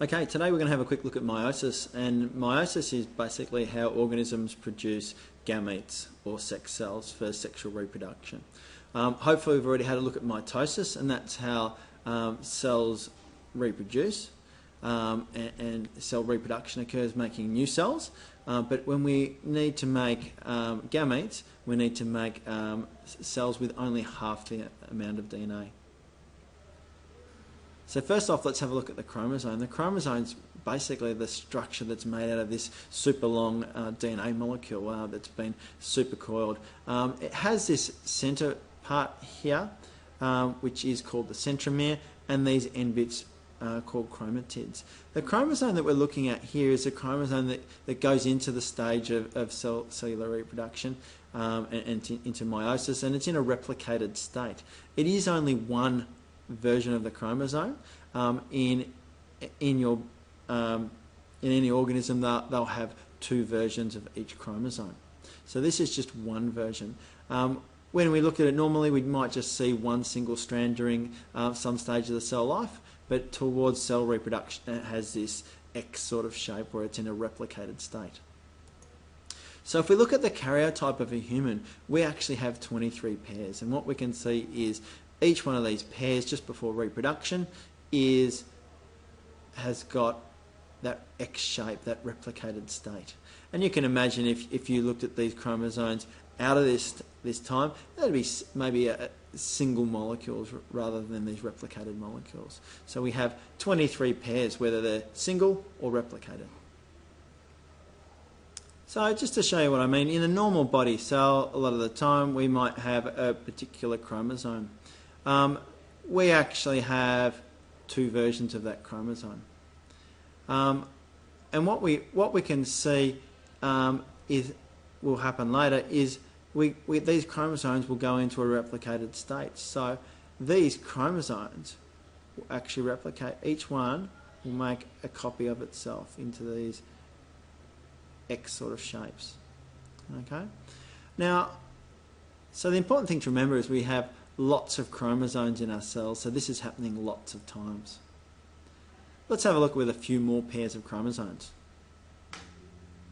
Okay, today we're going to have a quick look at meiosis, and meiosis is basically how organisms produce gametes or sex cells for sexual reproduction. Hopefully we've already had a look at mitosis, and that's how cells reproduce, and cell reproduction occurs making new cells. But when we need to make gametes, we need to make cells with only half the amount of DNA. So first off, let's have a look at the chromosome. The chromosome is basically the structure that's made out of this super long DNA molecule that's been supercoiled. It has this centre part here, which is called the centromere, and these end bits called chromatids. The chromosome that we're looking at here is a chromosome that goes into the stage of cellular reproduction and into meiosis, and it's in a replicated state. It is only one version of the chromosome. In any organism, they'll have two versions of each chromosome. So this is just one version. When we look at it normally, we might just see one single strand during some stage of the cell life, but towards cell reproduction it has this X sort of shape where it's in a replicated state. So if we look at the karyotype of a human, we actually have 23 pairs, and what we can see is each one of these pairs just before reproduction has got that X shape, that replicated state. And you can imagine if you looked at these chromosomes out of this time, that'd be maybe a single molecules rather than these replicated molecules. So we have 23 pairs, whether they're single or replicated. So just to show you what I mean, in a normal body cell, a lot of the time we might have a particular chromosome. We actually have two versions of that chromosome. And what we can see will happen later is these chromosomes will go into a replicated state. So these chromosomes will actually replicate. Each one will make a copy of itself into these X sort of shapes. Okay. Now, so the important thing to remember is we have lots of chromosomes in our cells, so this is happening lots of times. Let's have a look with a few more pairs of chromosomes.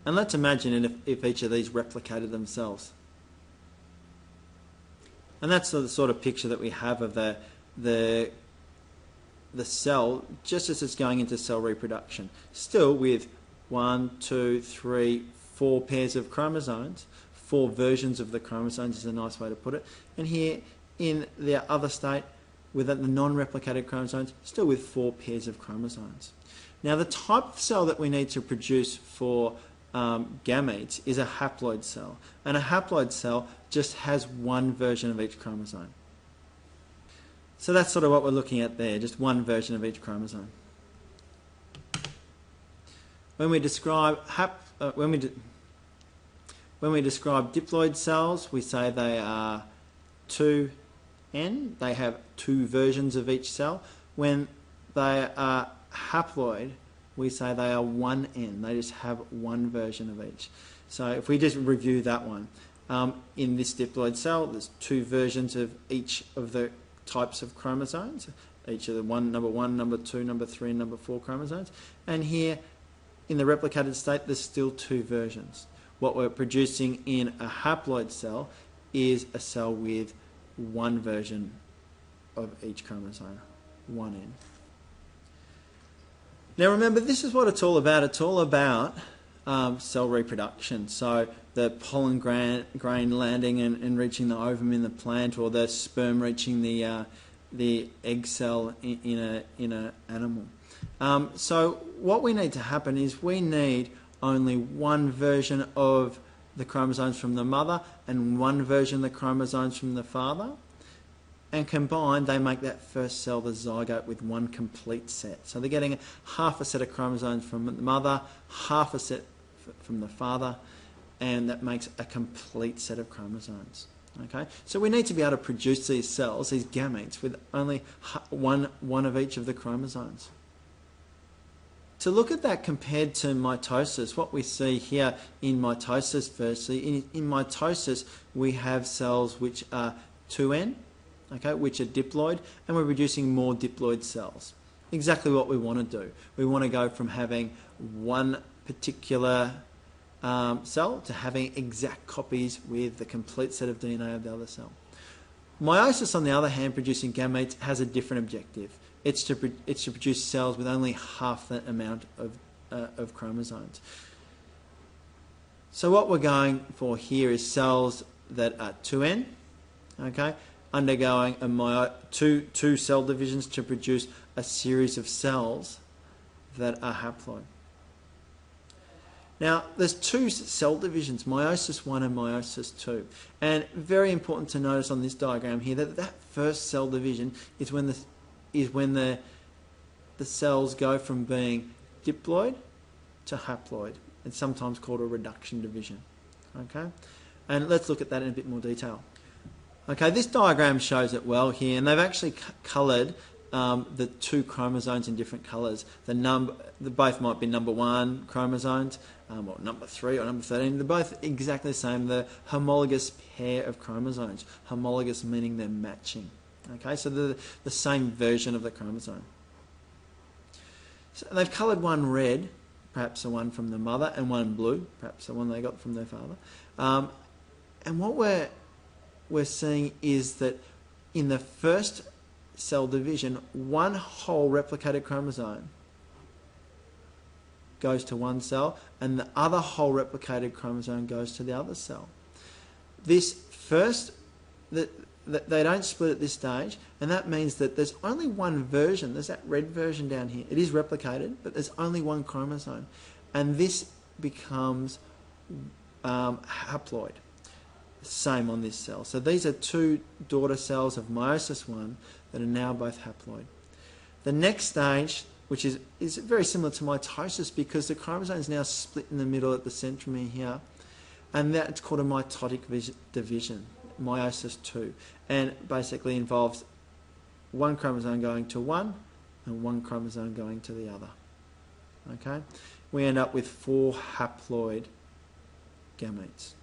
And let's imagine if each of these replicated themselves. And that's the sort of picture that we have of the cell just as it's going into cell reproduction. Still with 1, 2, 3, 4 pairs of chromosomes. 4 versions of the chromosomes is a nice way to put it. And here in the other state, with the non-replicated chromosomes, still with 4 pairs of chromosomes. Now the type of cell that we need to produce for gametes is a haploid cell, and a haploid cell just has one version of each chromosome. So that's sort of what we're looking at there, just one version of each chromosome. When we describe diploid cells, we say they are 2N. They have 2 versions of each cell. When they are haploid, we say they are 1N. They just have one version of each. So if we just review that one, in this diploid cell, there's 2 versions of each of the types of chromosomes, each of the number 1, number 2, number 3, and number 4 chromosomes. And here, in the replicated state, there's still 2 versions. What we're producing in a haploid cell is a cell with one version of each chromosome, 1N. Now remember, this is what it's all about. It's all about cell reproduction. So the pollen grain landing and reaching the ovum in the plant, or the sperm reaching the egg cell in an animal. So what we need to happen is we need only one version of the chromosomes from the mother and one version of the chromosomes from the father, and combined they make that first cell, the zygote, with one complete set. So they're getting half a set of chromosomes from the mother, half a set from the father, and that makes a complete set of chromosomes. Okay, so we need to be able to produce these cells, these gametes, with only one of each of the chromosomes. To look at that compared to mitosis, what we see here in mitosis, firstly, in mitosis we have cells which are 2N, okay, which are diploid, and we're producing more diploid cells. exactly what we want to do. We want to go from having one particular cell to having exact copies with the complete set of DNA of the other cell. Meiosis, on the other hand, producing gametes, has a different objective. It's to produce cells with only half that amount of chromosomes. So what we're going for here is cells that are 2N, okay, undergoing two cell divisions to produce a series of cells that are haploid. Now, there's two cell divisions, meiosis 1 and meiosis 2. And very important to notice on this diagram here that first cell division is when the cells go from being diploid to haploid. It's sometimes called a reduction division. Okay? And let's look at that in a bit more detail. Okay, this diagram shows it well here, and they've actually coloured the two chromosomes in different colours. Both might be number 1 chromosomes, or number 3 or number 13. They're both exactly the same. The homologous pair of chromosomes. Homologous meaning they're matching. Okay, so they're the same version of the chromosome. So they've coloured one red, perhaps the one from the mother, and one blue, perhaps the one they got from their father. And what we're seeing is that in the first cell division, one whole replicated chromosome goes to one cell, and the other whole replicated chromosome goes to the other cell. This first, they don't split at this stage, and that means that there's only one version. There's that red version down here. It is replicated, but there's only one chromosome, and this becomes haploid. Same on this cell. So these are two daughter cells of meiosis 1 that are now both haploid. The next stage, which is very similar to mitosis because the chromosome is now split in the middle at the centromere here, and that's called a mitotic division, meiosis 2, and basically involves one chromosome going to one and one chromosome going to the other. Okay? We end up with 4 haploid gametes.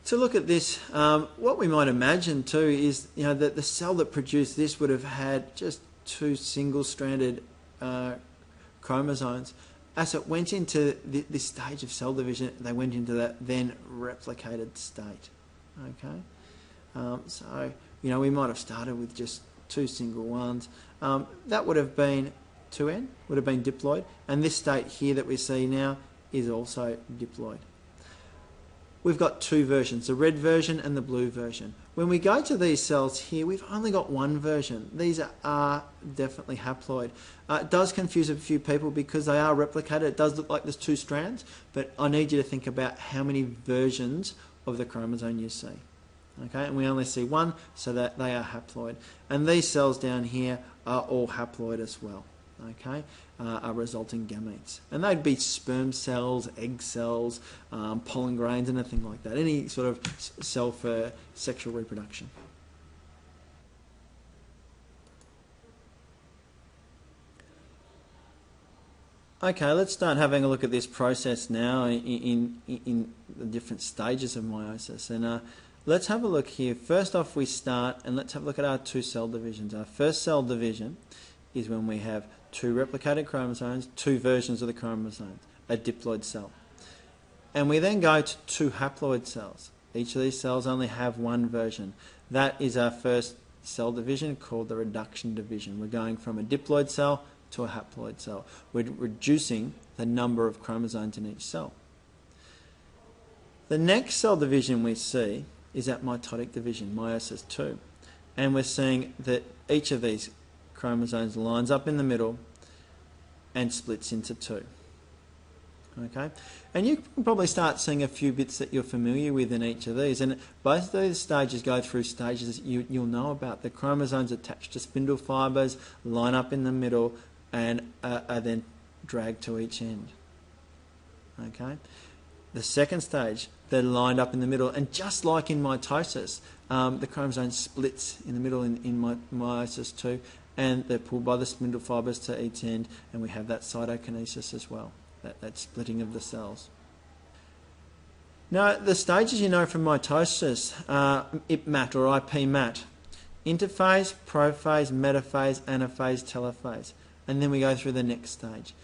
To look at this, what we might imagine too is that the cell that produced this would have had just 2 single-stranded chromosomes. As it went into this stage of cell division, they went into that then replicated state. Okay, so we might have started with just 2 single ones. That would have been 2N, would have been diploid, and this state here that we see now is also diploid. We've got 2 versions, the red version and the blue version. When we go to these cells here, we've only got one version. These are definitely haploid. It does confuse a few people because they are replicated. It does look like there's 2 strands, but I need you to think about how many versions of the chromosome you see. Okay, and we only see one, so that they are haploid. And these cells down here are all haploid as well. Okay, are resulting gametes. And they'd be sperm cells, egg cells, pollen grains, anything like that. Any sort of cell for sexual reproduction. Okay, let's start having a look at this process now in the different stages of meiosis. And let's have a look here. First off, we start, and let's have a look at our 2 cell divisions. Our first cell division is when we have 2 replicated chromosomes, 2 versions of the chromosomes, a diploid cell. And we then go to 2 haploid cells. Each of these cells only have one version. That is our first cell division called the reduction division. We're going from a diploid cell to a haploid cell. We're reducing the number of chromosomes in each cell. The next cell division we see is that mitotic division, meiosis 2. And we're seeing that each of these chromosomes lines up in the middle and splits into 2. Okay, and you can probably start seeing a few bits that you're familiar with in each of these, and both of these stages go through stages that you'll know about. The chromosomes attached to spindle fibres line up in the middle and are then dragged to each end. Okay, the second stage, they're lined up in the middle, and just like in mitosis, the chromosome splits in the middle in meiosis 2, and they're pulled by the spindle fibres to each end, and we have that cytokinesis as well, that splitting of the cells. Now, the stages you know from mitosis, IPMAT or IP-MAT. interphase, prophase, metaphase, anaphase, telophase. And then we go through the next stage.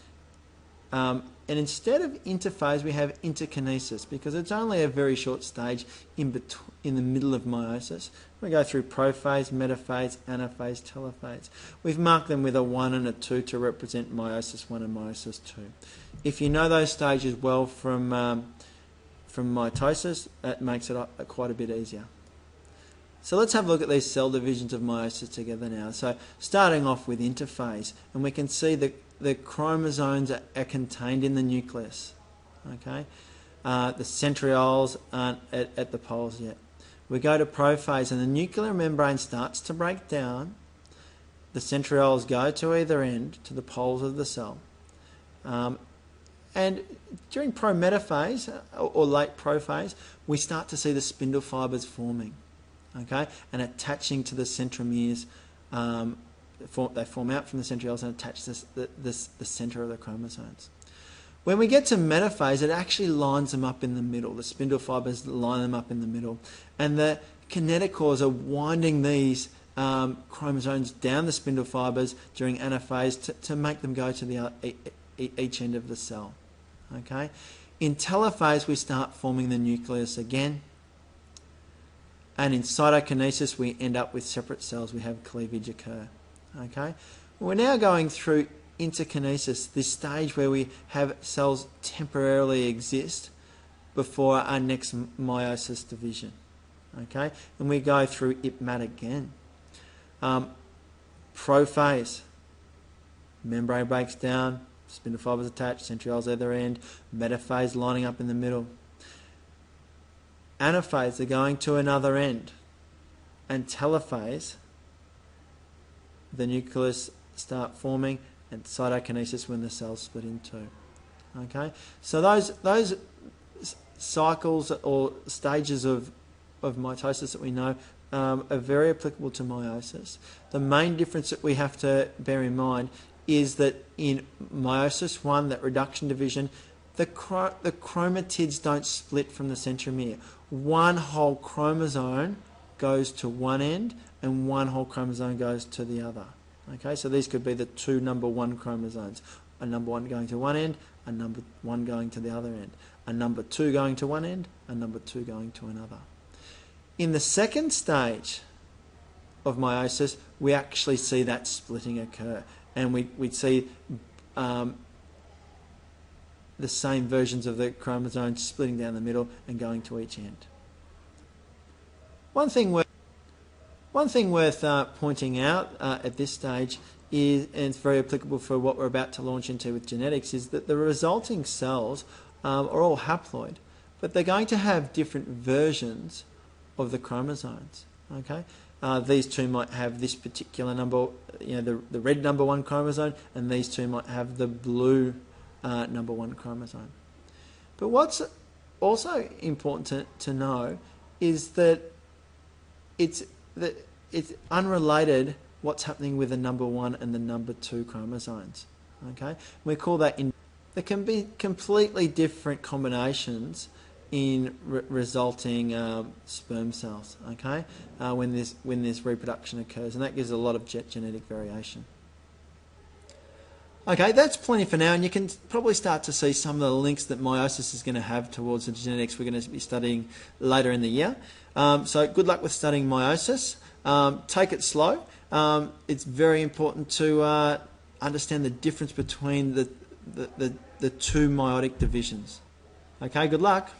And instead of interphase, we have interkinesis, because it's only a very short stage in the middle of meiosis. We go through prophase, metaphase, anaphase, telophase. We've marked them with a 1 and a 2 to represent meiosis 1 and meiosis 2. If you know those stages well from mitosis, that makes it quite a bit easier. So let's have a look at these cell divisions of meiosis together now. So starting off with interphase, and we can see that the chromosomes are contained in the nucleus. Okay, the centrioles aren't at the poles yet. We go to prophase, and the nuclear membrane starts to break down. The centrioles go to either end, to the poles of the cell. And during prometaphase, or late prophase, we start to see the spindle fibres forming, okay, and attaching to the centromeres. They form out from the centrioles and attach to the centre of the chromosomes. When we get to metaphase, it actually lines them up in the middle. The spindle fibres line them up in the middle. And the kinetochores are winding these chromosomes down the spindle fibres during anaphase to make them go to each end of the cell. Okay? In telophase, we start forming the nucleus again. And in cytokinesis, we end up with separate cells. We have cleavage occur. Okay, we're now going through interkinesis, this stage where we have cells temporarily exist before our next meiosis division. Okay, and we go through IPMAT again. Prophase, membrane breaks down, spindle fibers attached, centrioles at their end. Metaphase, lining up in the middle. Anaphase, they're going to another end. And telophase, the nucleus start forming, and cytokinesis when the cells split in two. Okay, so those cycles or stages of mitosis that we know are very applicable to meiosis. The main difference that we have to bear in mind is that in meiosis 1, that reduction division, the chromatids don't split from the centromere. One whole chromosome goes to one end and one whole chromosome goes to the other. Okay, so these could be the two number 1 chromosomes. A number 1 going to one end, a number 1 going to the other end. A number 2 going to one end, a number 2 going to another. In the second stage of meiosis, we actually see that splitting occur. And we'd see the same versions of the chromosomes splitting down the middle and going to each end. One thing worth pointing out at this stage is, and it's very applicable for what we're about to launch into with genetics, is that the resulting cells are all haploid, but they're going to have different versions of the chromosomes. Okay, these two might have this particular number, the red number 1 chromosome, and these two might have the blue number 1 chromosome. But what's also important to know is that it's unrelated what's happening with the number 1 and the number 2 chromosomes. Okay, we call that there can be completely different combinations in resulting sperm cells. Okay, when this reproduction occurs, and that gives a lot of genetic variation. Okay, that's plenty for now, and you can probably start to see some of the links that meiosis is going to have towards the genetics we're going to be studying later in the year. So good luck with studying meiosis. Take it slow. It's very important to understand the difference between the two meiotic divisions. Okay, good luck.